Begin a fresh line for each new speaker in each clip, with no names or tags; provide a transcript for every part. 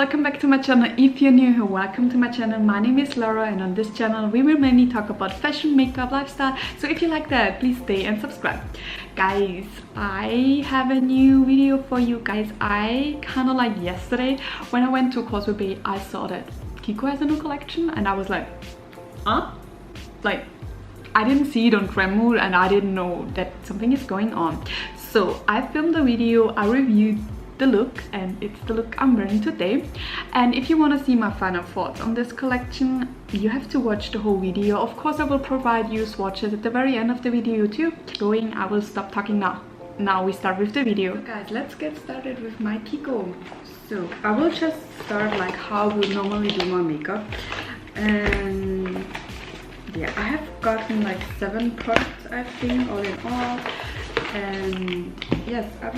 welcome back to my channel. If you're new here, welcome to my channel. My name is Laura and on this channel we will mainly talk about fashion, makeup, lifestyle. So if you like that, please stay and subscribe. Guys, I have a new video for you guys. I kind of like yesterday when I went to Causeway Bay, I saw that Kiko has a new collection and I was like, huh? Like, I didn't see it on Kreml and I didn't know that something is going on. So I filmed a video, I reviewed the look, and it's the look I'm wearing today. And if you want to see my final thoughts on this collection, you have to watch the whole video. Of course, I will provide you swatches at the very end of the video too. Going, I will stop talking now. Now we start with the video. So guys, let's get started with my Kiko. So I will just start like how I would normally do my makeup. And yeah, I have gotten like 7 products, I think, all in all. And yes, I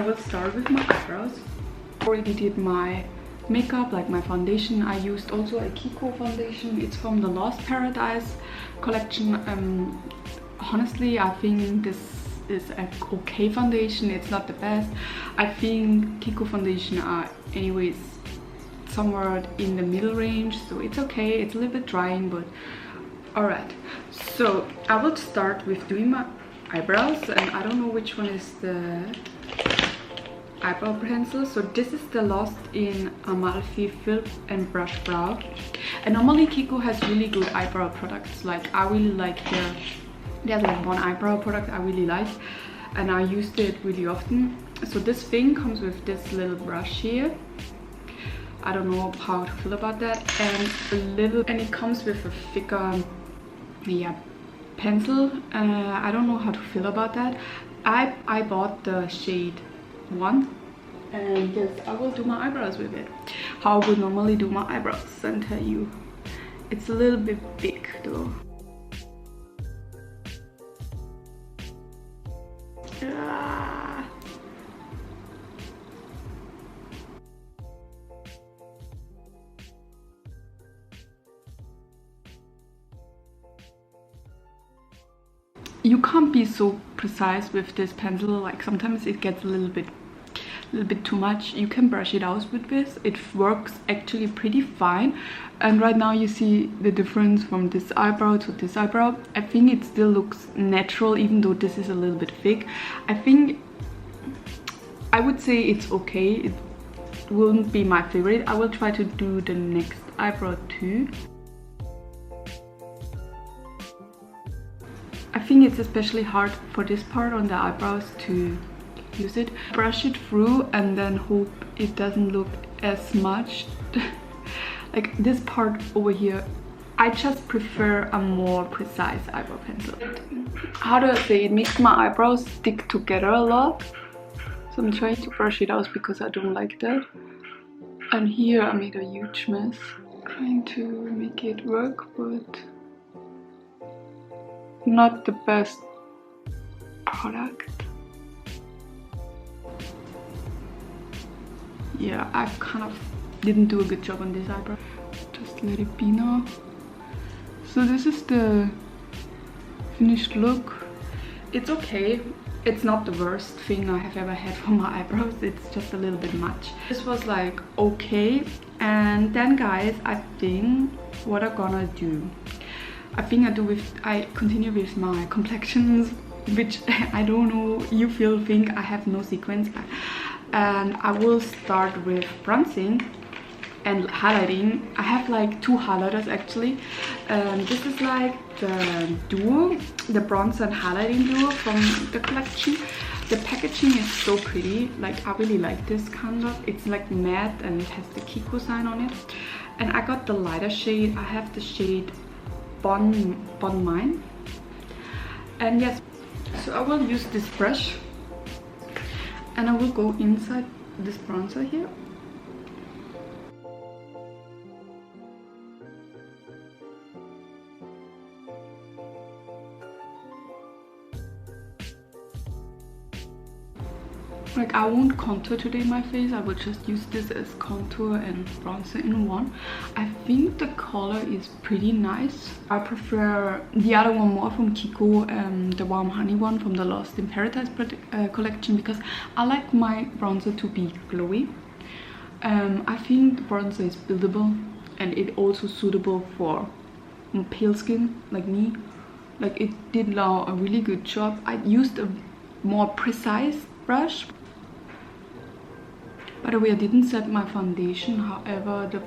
will start with my eyebrows. Already did my makeup, like my foundation. I used also a Kiko foundation. It's from the Lost Paradise collection. Honestly, I think this is an okay foundation. It's not the best. I think Kiko foundation are anyways somewhere in the middle range, so it's okay. It's a little bit drying, but alright. So I will start with doing my eyebrows, and I don't know which one is the eyebrow pencil. So this is the Lost in Amalfi Fill and Brush Brow. And normally Kiko has really good eyebrow products. Like I really like there's like one eyebrow product I really like and I used it really often. So this thing comes with this little brush here. I don't know how to feel about that, and it comes with a thicker pencil. I don't know how to feel about that. I bought the shade 1, and yes, I will do my eyebrows with it. How I would normally do my eyebrows, and tell you, it's a little bit big though. You can't be so precise with this pencil. Like sometimes it gets a little bit too much. You can brush it out with this. It works actually pretty fine. And right now you see the difference from this eyebrow to this eyebrow. I think it still looks natural even though this is a little bit thick. I would say it's okay. It wouldn't be my favorite. I will try to do the next eyebrow too. I think it's especially hard for this part on the eyebrows to use it. Brush it through and then hope it doesn't look as much. Like this part over here, I just prefer a more precise eyebrow pencil. How do I say, it makes my eyebrows stick together a lot. So I'm trying to brush it out because I don't like that. And here I made a huge mess. Trying to make it work, but not the best product. Yeah, I kind of didn't do a good job on this eyebrow. Just let it be now. So this is the finished look. It's okay. It's not the worst thing I have ever had for my eyebrows. It's just a little bit much. This was like okay. And then guys, I think what I'm gonna do, I continue with my complexions, which I don't know, you think I have no sequence. And I will start with bronzing and highlighting. I have like 2 highlighters actually. This is like the duo, the bronzer and highlighting duo from the collection. The packaging is so pretty. Like I really like this kind of. It's like matte and it has the Kiko sign on it. And I got the lighter shade. I have the shade Bon Mine. And yes, so I will use this brush and I will go inside this bronzer here. Like I won't contour today my face, I will just use this as contour and bronzer in one. I think the color is pretty nice. I prefer the other one more from Kiko, the Warm Honey one from the Lost in Paradise collection, because I like my bronzer to be glowy. I think the bronzer is buildable, and it also suitable for pale skin like me. Like, it did now a really good job. I used a more precise brush. By the way, I didn't set my foundation, however the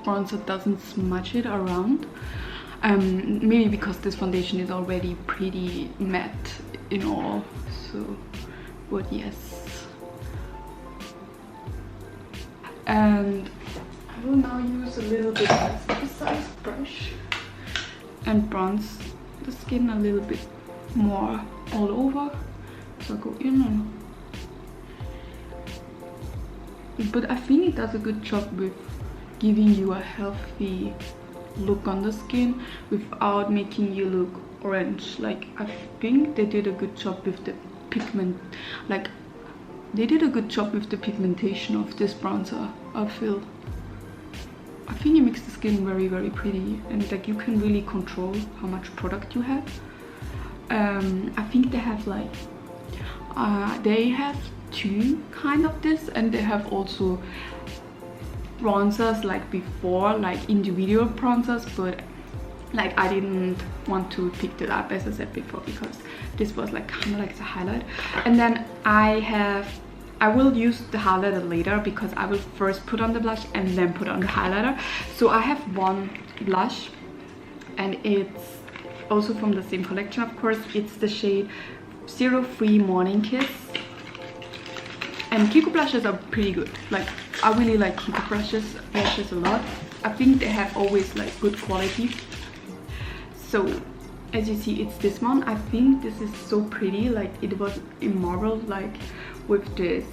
bronzer doesn't smudge it around. Maybe because this foundation is already pretty matte in all, so, but yes. And I will now use a little bit of a precise brush and bronze the skin a little bit more all over. So I go in and... But I think it does a good job with giving you a healthy look on the skin without making you look orange. Like, I think they did a good job with the pigment. Like, they did a good job with the pigmentation of this bronzer, I feel. I think it makes the skin very, very pretty, and like you can really control how much product you have. I think they have like they have two kind of this, and they have also bronzers like before, like individual bronzers, but like I didn't want to pick it up, as I said before, because this was like kind of like the highlight. And then I will use the highlighter later, because I will first put on the blush and then put on the highlighter. So I have one blush, and it's also from the same collection, of course. It's the shade 03 Morning Kiss. And Kiko blushes are pretty good. Like, I really like Kiko blushes a lot. I think they have always like good quality. So as you see, it's this one. I think this is so pretty. Like, it was in marble, like with this,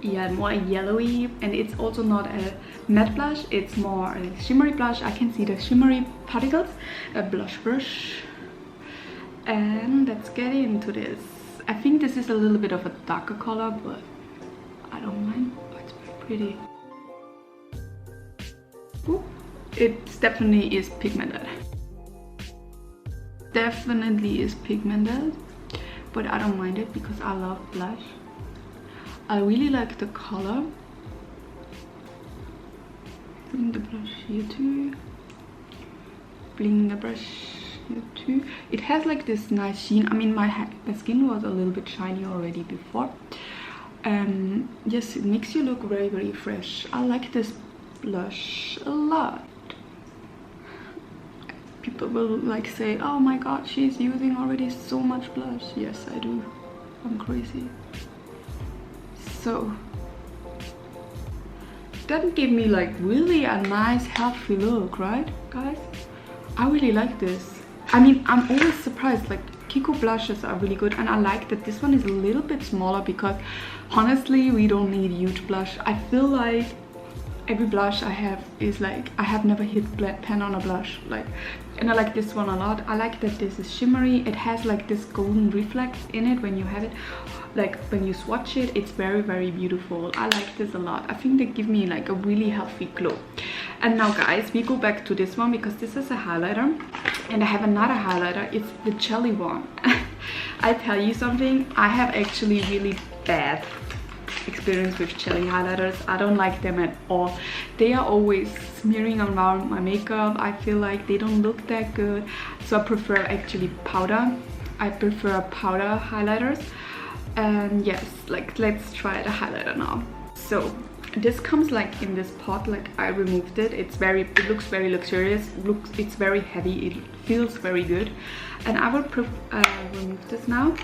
yeah, more yellowy, and it's also not a matte blush, it's more a shimmery blush. I can see the shimmery particles. A blush brush, and let's get into this. I think this is a little bit of a darker color, but I don't mind. Oh, it's pretty. Ooh, it definitely is pigmented. Definitely is pigmented, but I don't mind it because I love blush. I really like the color. Bring the brush here too. Bring the brush here too. It has like this nice sheen. I mean, my skin was a little bit shiny already before. Yes, it makes you look very, very fresh. I like this blush a lot. People will like say, oh my god, she's using already so much blush. Yes, I do. I'm crazy. So that gave me like really a nice healthy look, right guys? I really like this. I mean, I'm always surprised, like Kiko blushes are really good, and I like that this one is a little bit smaller, because honestly we don't need huge blush. I feel like every blush I have is like, I have never hit pen on a blush, like, and I like this one a lot. I like that this is shimmery. It has like this golden reflex in it when you have it, like when you swatch it. It's very, very beautiful. I like this a lot. I think they give me like a really healthy glow. And now guys, we go back to this one, because this is a highlighter, and I have another highlighter. It's the jelly one. I tell you something, I have actually really bad experience with jelly highlighters. I don't like them at all. They are always smearing around my makeup. I feel like they don't look that good, so I prefer actually powder. I prefer powder highlighters. And yes, like, let's try the highlighter now. So this comes like in this pot. Like, I removed it. It looks very luxurious. It's very heavy. It feels very good. And I will remove this now.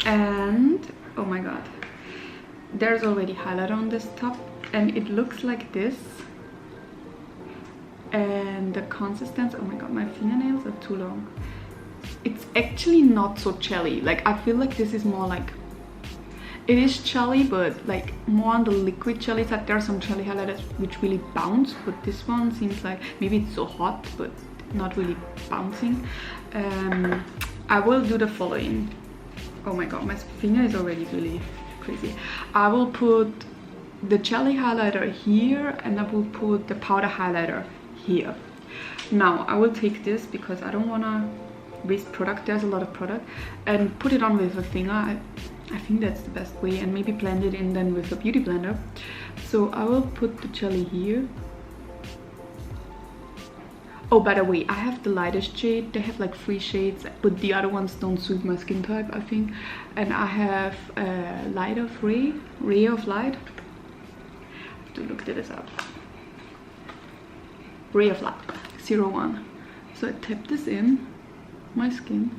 And oh my god, there's already highlighter on this top, and it looks like this. And the consistency, oh my god, my fingernails are too long. It's actually not so jelly. Like, I feel like this is more like, it is jelly, but like more on the liquid jelly side. There are some jelly highlighters which really bounce, but this one seems like, maybe it's so hot, but not really bouncing. I will do the following. Oh my god, my finger is already really crazy. I will put the jelly highlighter here, and I will put the powder highlighter here. Now I will take this, because I don't want to waste product. There's a lot of product, and put it on with a finger. I think that's the best way, and maybe blend it in then with a beauty blender. So I will put the jelly here. Oh, by the way, I have the lightest shade. They have like 3 shades, but the other ones don't suit my skin type, I think. And I have Light of Ray of Light. I have to look this up. Ray of Light 01. So I tap this in my skin.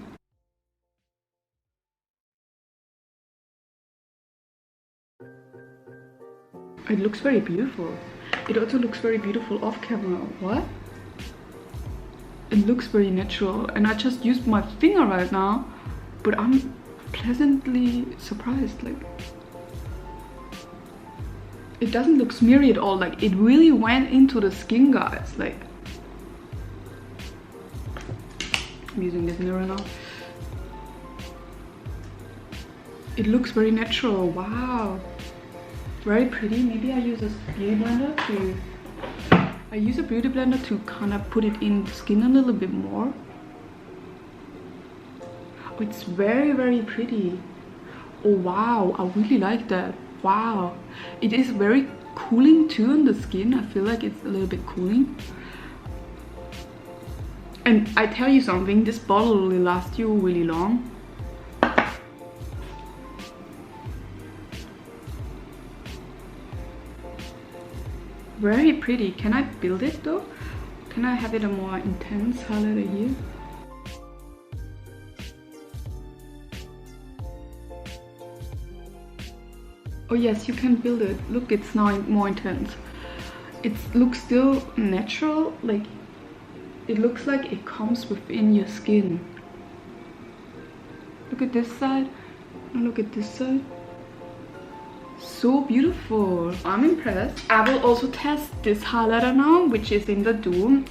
It looks very beautiful. It also looks very beautiful off camera. What? It looks very natural, and I just used my finger right now, but I'm pleasantly surprised. Like, it doesn't look smeary at all. Like, it really went into the skin, guys. Like, I'm using this mirror now. It looks very natural. Wow, very pretty. Maybe I use a beauty blender to kind of put it in the skin a little bit more. Oh, it's very, very pretty. Oh wow, I really like that. Wow, it is very cooling too on the skin. I feel like it's a little bit cooling. And I tell you something, this bottle will last you really long. Very pretty. Can I build it though? Can I have it a more intense highlighter here? Oh yes, you can build it. Look, it's now more intense. It looks still natural, like it looks like it comes within your skin. Look at this side and look at this side. So beautiful. I'm impressed. I will also test this highlighter now, which is in the Dew,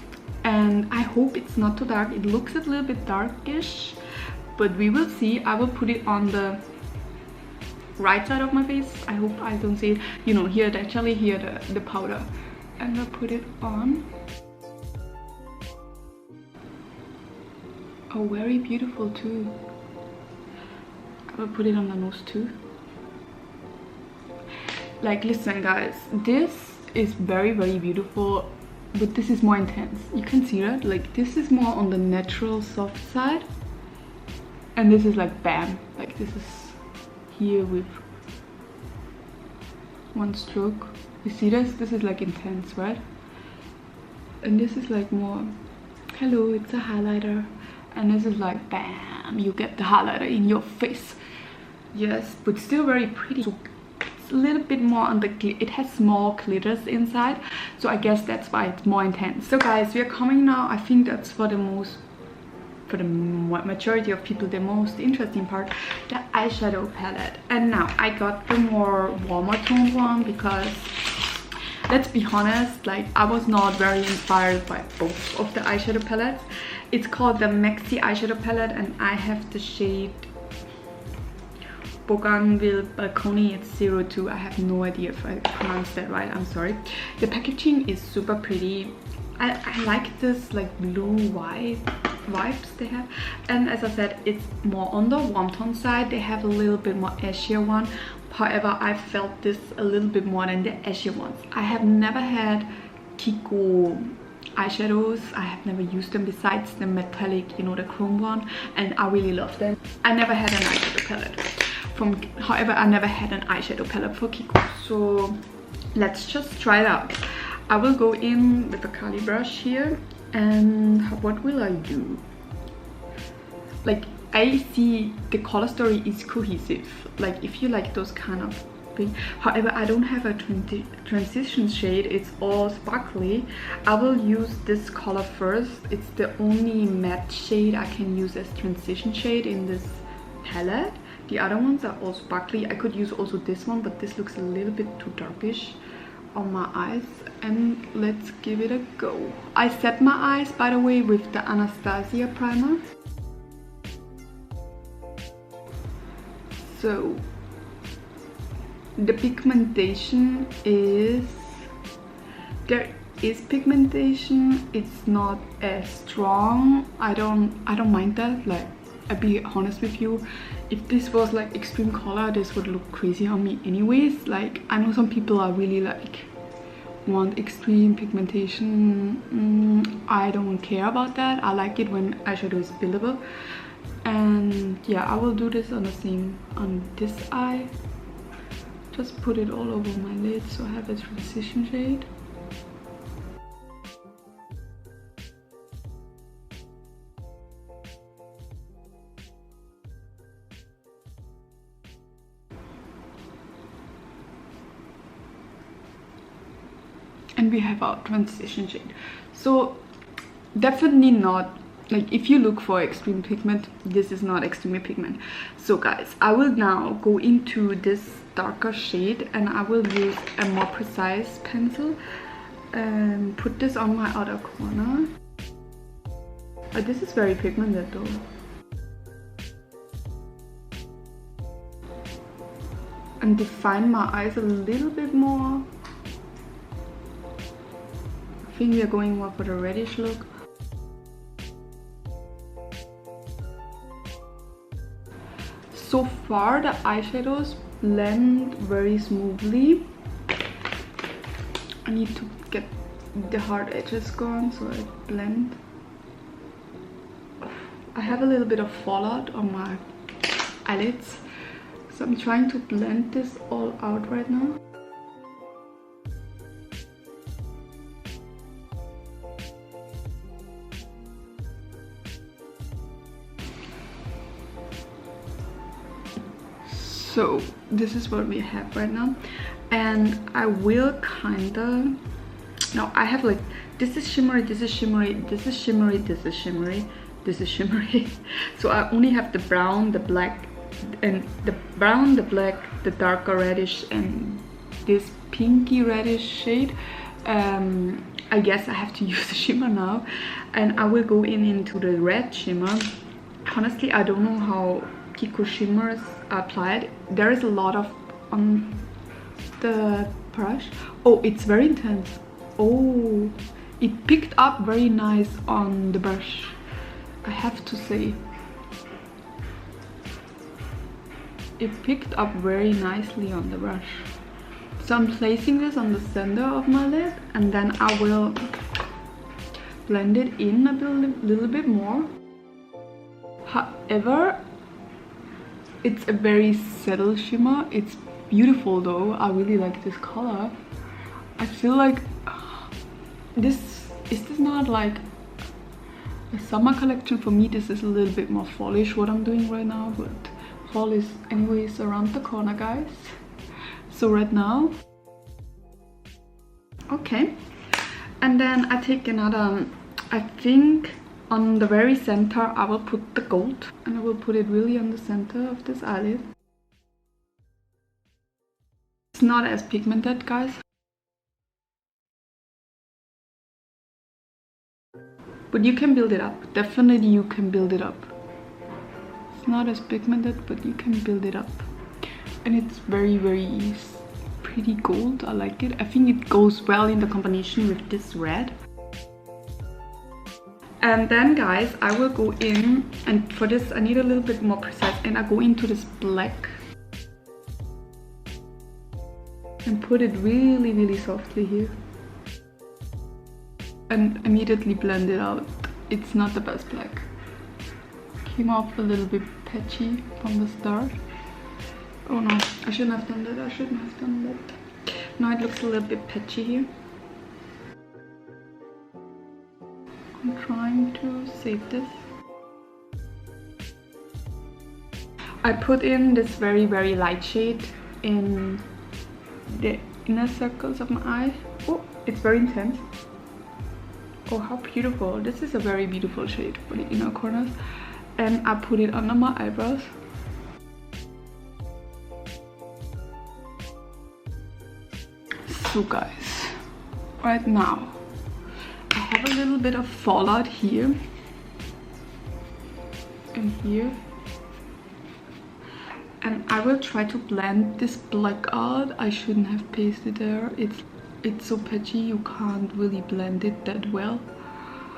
and I hope it's not too dark. It looks a little bit darkish, but we will see. I will put it on the right side of my face. I hope I don't see it. You know, here actually here the powder, and I'll put it on. Oh, very beautiful too. I will put it on the nose too. Like, listen guys, this is very, very beautiful, but this is more intense. You can see that, like this is more on the natural soft side, and this is like bam, like this is here with one stroke. You see this? This is like intense, right? And this is like more, hello, it's a highlighter, and this is like bam, you get the highlighter in your face. Yes, but still very pretty. So a little bit more on the it has small glitters inside, so I guess that's why it's more intense. So guys, we are coming now. I think that's for the majority of people the most interesting part, the eyeshadow palette. And now I got the more warmer toned one because, let's be honest, like I was not very inspired by both of the eyeshadow palettes. It's called the Maxi eyeshadow palette, and I have the shade Bougainville Balcony. It's 02. I have no idea if I pronounced that right, I'm sorry. The packaging is super pretty. I like this like blue white vibes they have, and as I said, it's more on the warm tone side. They have a little bit more ashier one. However, I felt this a little bit more than the ashier ones. I have never had Kiko eyeshadows. I have never used them besides the metallic, you know, the chrome one, and I really love them. I never had an eyeshadow palette however, I never had an eyeshadow palette for Kiko, so let's just try it out. I will go in with a curly brush here, and what will I do? Like, I see the color story is cohesive, like if you like those kind of things. However, I don't have a transition shade, it's all sparkly. I will use this color first. It's the only matte shade I can use as transition shade in this palette. The other ones are all sparkly. I could use also this one, but this looks a little bit too darkish on my eyes. And let's give it a go. I set my eyes, by the way, with the Anastasia primer. So the pigmentation is, there is pigmentation. It's not as strong. I don't mind that. Like, I'll be honest with you, if this was like extreme color, this would look crazy on me anyways. Like, I know some people are really like want extreme pigmentation. I don't care about that. I like it when eyeshadow is buildable. And yeah, I will do this on the same on this eye. Just put it all over my lid so I have a transition shade. And we have our transition shade. So definitely not, like, if you look for extreme pigment, this is not extreme pigment. So guys, I will now go into this darker shade and I will use a more precise pencil and put this on my outer corner. This is very pigmented though. And define my eyes a little bit more. I think we are going more for the reddish look. So far the eyeshadows blend very smoothly. I need to get the hard edges gone so I blend. I have a little bit of fallout on my eyelids, so I'm trying to blend this all out right now. So this is what we have right now, and I will kinda, no, I have like, this is shimmery, this is shimmery, this is shimmery, this is shimmery, this is shimmery. So I only have the brown, the black, and the brown, the black, the darker reddish, and this pinky reddish shade. I guess I have to use the shimmer now, and I will go into the red shimmer. Honestly, I don't know how Kiko shimmers are applied. There is a lot of on the brush. Oh, it's very intense. Oh, it picked up very nice on the brush, I have to say. It picked up very nicely on the brush. So I'm placing this on the center of my lid, and then I will blend it in a little bit more. However, it's a very subtle shimmer. It's beautiful though. I really like this color. I feel like this not like a summer collection for me. This is a little bit more fallish what I'm doing right now, but fall is anyways around the corner, guys. So right now, okay, and then I take another, I think on the very center I will put the gold, and I will put it really on the center of this eyelid. It's not as pigmented, guys, but you can build it up. Definitely you can build it up. It's not as pigmented, but you can build it up, and it's very pretty gold. I like it. I think it goes well in the combination with this red. And then guys, I will go in, and for this I need a little bit more precise, and I go into this black and put it really softly here and immediately blend it out. It's not the best black. Came off a little bit patchy from the start. Oh no, I shouldn't have done that. I shouldn't have done that. Now it looks a little bit patchy here. I'm trying to save this. I put in this very light shade in the inner circles of my eye. Oh, it's very intense. Oh, how beautiful. This is a very beautiful shade for the inner corners. And I put it under my eyebrows. So guys, right now I have a little bit of fallout here and here, and I will try to blend this black out. I shouldn't have pasted there. It's so patchy, you can't really blend it that well.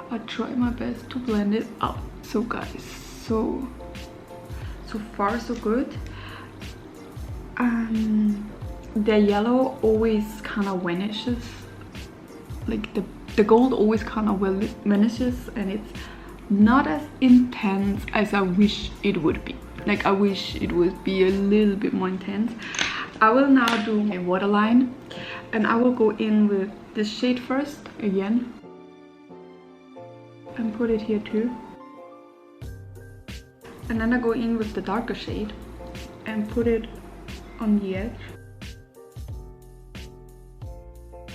I try my best to blend it out. So guys, so So far so good. The yellow always kind of vanishes, like the gold always kind of vanishes, and it's not as intense as I wish it would be. Like I wish it would be a little bit more intense. I will now do a waterline, and I will go in with this shade first again and put it here too, and then I go in with the darker shade and put it on the edge,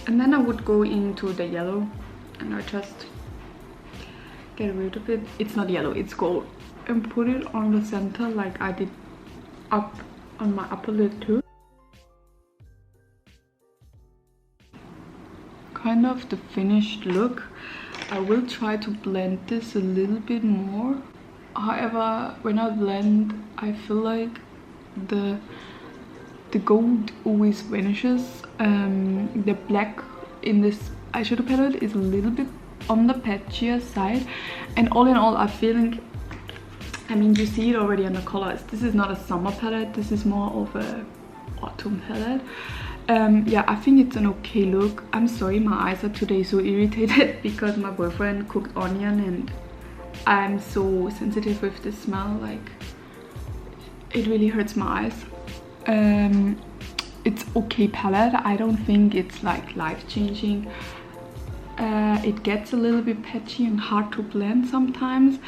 and then I would go into the yellow and I just get rid of it. It's not yellow, it's gold, and put it on the center like I did up on my upper lid too. Kind of the finished look. I will try to blend this a little bit more. However, when I blend, I feel like the gold always vanishes. The black in this eyeshadow palette is a little bit on the patchier side, and all in all I feel, I mean, you see it already on the colors. This is not a summer palette, this is more of a autumn palette. Yeah, I think it's an okay look. I'm sorry my eyes are today so irritated because my boyfriend cooked onion and I'm so sensitive with the smell, like it really hurts my eyes. It's okay palette. I don't think it's like life-changing. It gets a little bit patchy and hard to blend sometimes.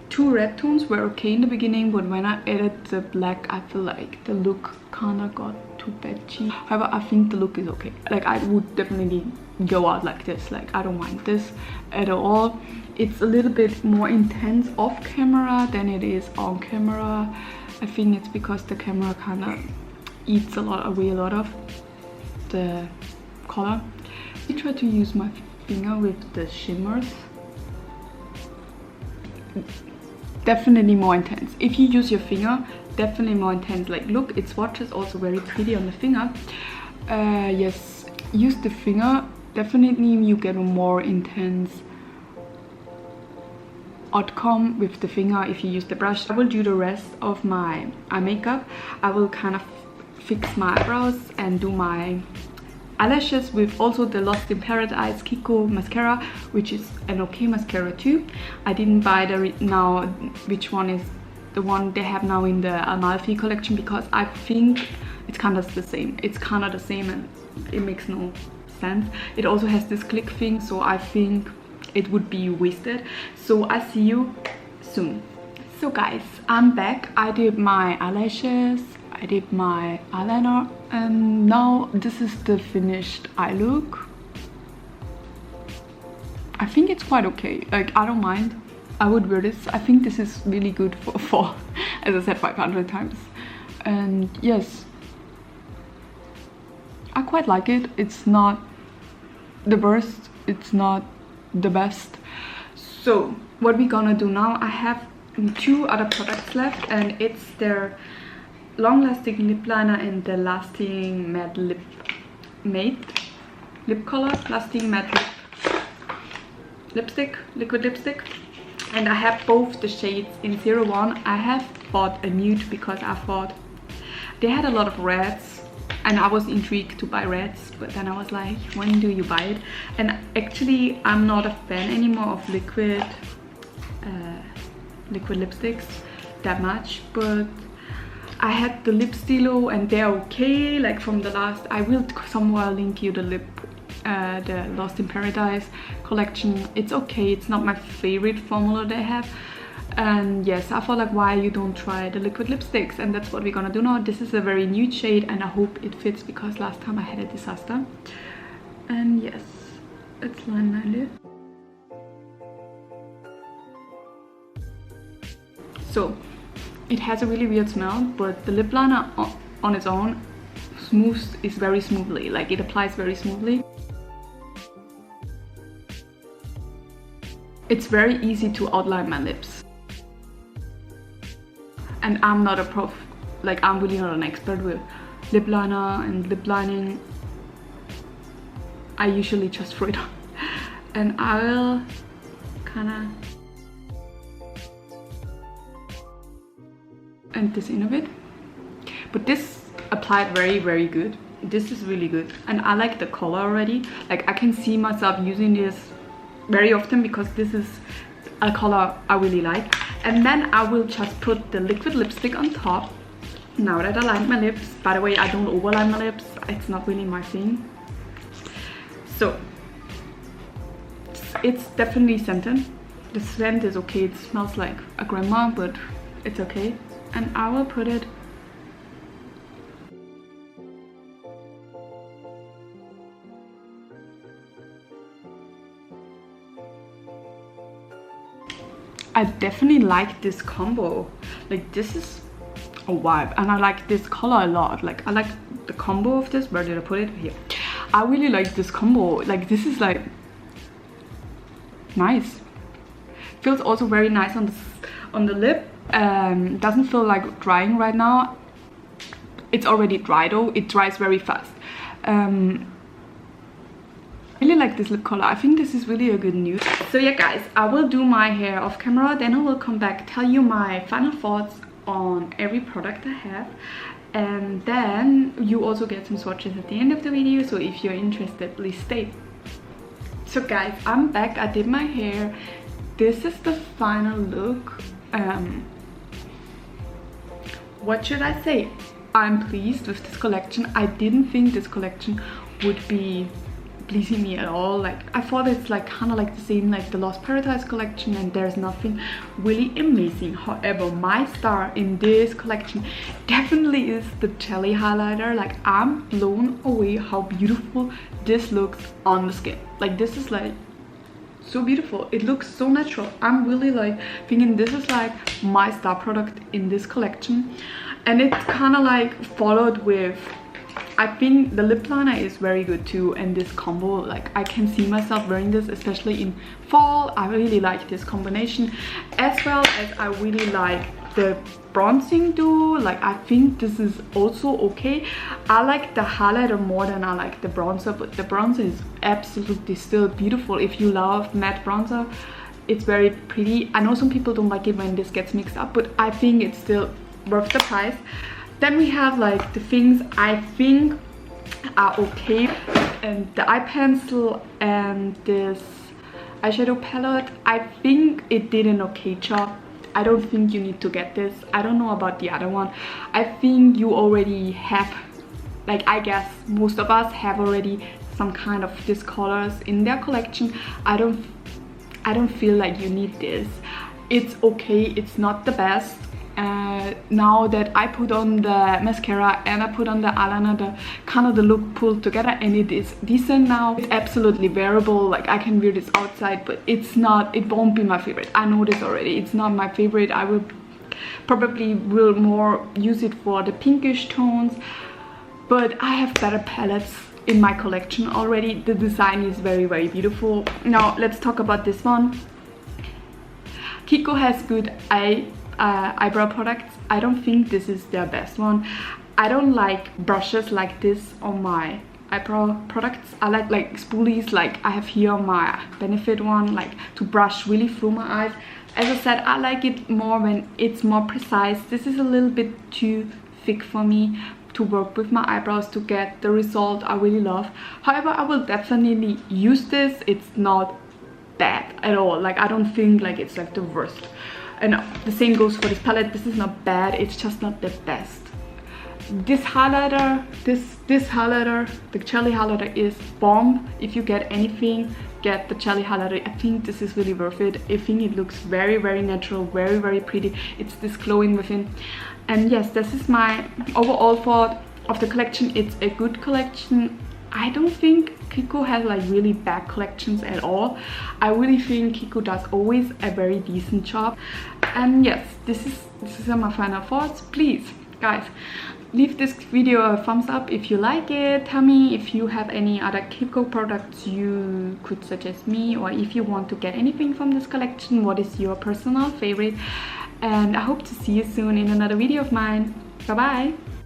Two red tones were okay in the beginning, but when I added the black, I feel like the look kind of got too patchy. However, I think the look is okay. Like I would definitely go out like this. Like I don't mind this at all. It's a little bit more intense off camera than it is on camera. I think it's because the camera kind of eats away a lot of the color. I try to use my finger with the shimmers. Definitely more intense. If you use your finger, definitely more intense. Like look, its swatches also very pretty on the finger. Yes, use the finger. Definitely you get a more intense outcome with the finger if you use the brush. I will do the rest of my eye makeup. I will kind of fix my eyebrows and do my eyelashes with also the Lost in Paradise Kiko mascara, which is an okay mascara too. I didn't buy the now which one is the one they have now in the Amalfi collection, because I think it's kind of the same. It's kind of the same and it makes no sense. It also has this click thing, so I think it would be wasted. So I see you soon. So guys, I'm back. I did my eyelashes, I did my eyeliner, and now this is the finished eye look. I think it's quite okay. Like I don't mind. I would wear this. I think this is really good for fall, as I said 500 times. And yes, I quite like it. It's not the worst, it's not the best. So what we're gonna do now, I have 2 other products left, and it's their long lasting lip liner and the lasting matte lip color, lasting matte lipstick, liquid lipstick. And I have both the shades in 01. I have bought a nude because I thought they had a lot of reds and I was intrigued to buy reds, but then I was like, when do you buy it? And actually I'm not a fan anymore of liquid lipsticks that much, but I had the lip stilo and they're okay. Like from the last, I will somewhere link you the Lost in Paradise collection. It's okay, it's not my favorite formula they have. And yes, I felt like, why you don't try the liquid lipsticks, and that's what we're gonna do now. This is a very nude shade and I hope it fits because last time I had a disaster. And yes, it's line 90. So it has a really weird smell, but the lip liner on its own is very smoothly, like it applies very smoothly. It's very easy to outline my lips. And I'm not a prof, like I'm really not an expert with lip liner and lip lining. I usually just throw it on. And I will and this in a bit. But this applied very good. This is really good, and I like the color already. Like I can see myself using this very often because this is a color I really like. And then I will just put the liquid lipstick on top now that I lined my lips. By the way, I don't overline my lips, it's not really my thing. So it's definitely scented. The scent is okay, it smells like a grandma, but it's okay. And I will put it I definitely like this combo. Like this is a vibe, and I like this color a lot. Like I like the combo of this. Where did I put it? Here. I really like this combo. Like this is like nice. Feels also very nice on the lip. Doesn't feel like drying right now. It's already dry though. It dries very fast. I really like this lip color. I think this is really a good nude. So yeah guys, I will do my hair off camera, then I will come back, tell you my final thoughts on every product I have, and then you also get some swatches at the end of the video, so if you're interested, please stay. So guys, I'm back. I did my hair. This is the final look. What should I say? I'm pleased with this collection. I didn't think this collection would be pleasing me at all. Like I thought it's like kind of like the same like the Lost Paradise collection, and there's nothing really amazing. However, my star in this collection definitely is the jelly highlighter. Like I'm blown away how beautiful this looks on the skin. Like this is like so beautiful. It looks so natural. I'm really like thinking this is like my star product in this collection, and it's kind of like followed with, I think the lip liner is very good too, and this combo, like I can see myself wearing this especially in fall. I really like this combination, as well as I really like the bronzing duo. Like I think this is also okay. I like the highlighter more than I like the bronzer, but the bronzer is absolutely still beautiful. If you love matte bronzer, it's very pretty. I know some people don't like it when this gets mixed up, but I think it's still worth the price. Then we have like the things I think are okay, and the eye pencil and this eyeshadow palette. I think it did an okay job. I don't think you need to get this. I don't know about the other one. I think you already have, like I guess most of us have already some kind of these colors in their collection. I don't feel like you need this. It's okay, it's not the best. Now that I put on the mascara and I put on the eyeliner, the kind of the look pulled together, and it is decent now. It's absolutely wearable. Like I can wear this outside, but it's not, it won't be my favorite. I know this already. It's not my favorite. I will probably more use it for the pinkish tones, but I have better palettes in my collection already. The design is very beautiful. Now let's talk about this one. Kiko has good eyebrow products. I don't think this is their best one. I don't like brushes like this on my eyebrow products. I like spoolies like I have here on my Benefit one, like to brush really through my eyes. As I said, I like it more when it's more precise. This is a little bit too thick for me to work with my eyebrows to get the result I really love. However, I will definitely use this. It's not bad at all. Like I don't think like it's like the worst. And the same goes for this palette. This is not bad, it's just not the best. This highlighter, this highlighter, the jelly highlighter is bomb. If you get anything, get the jelly highlighter. I think this is really worth it. I think it looks very natural, very pretty. It's this glowing within. And yes, this is my overall thought of the collection. It's a good collection. I don't think Kiko has like really bad collections at all. I really think Kiko does always a very decent job. And yes, this is my final thoughts. Please guys, leave this video a thumbs up if you like it. Tell me if you have any other Kiko products you could suggest me, or if you want to get anything from this collection, what is your personal favorite. And I hope to see you soon in another video of mine. Bye bye.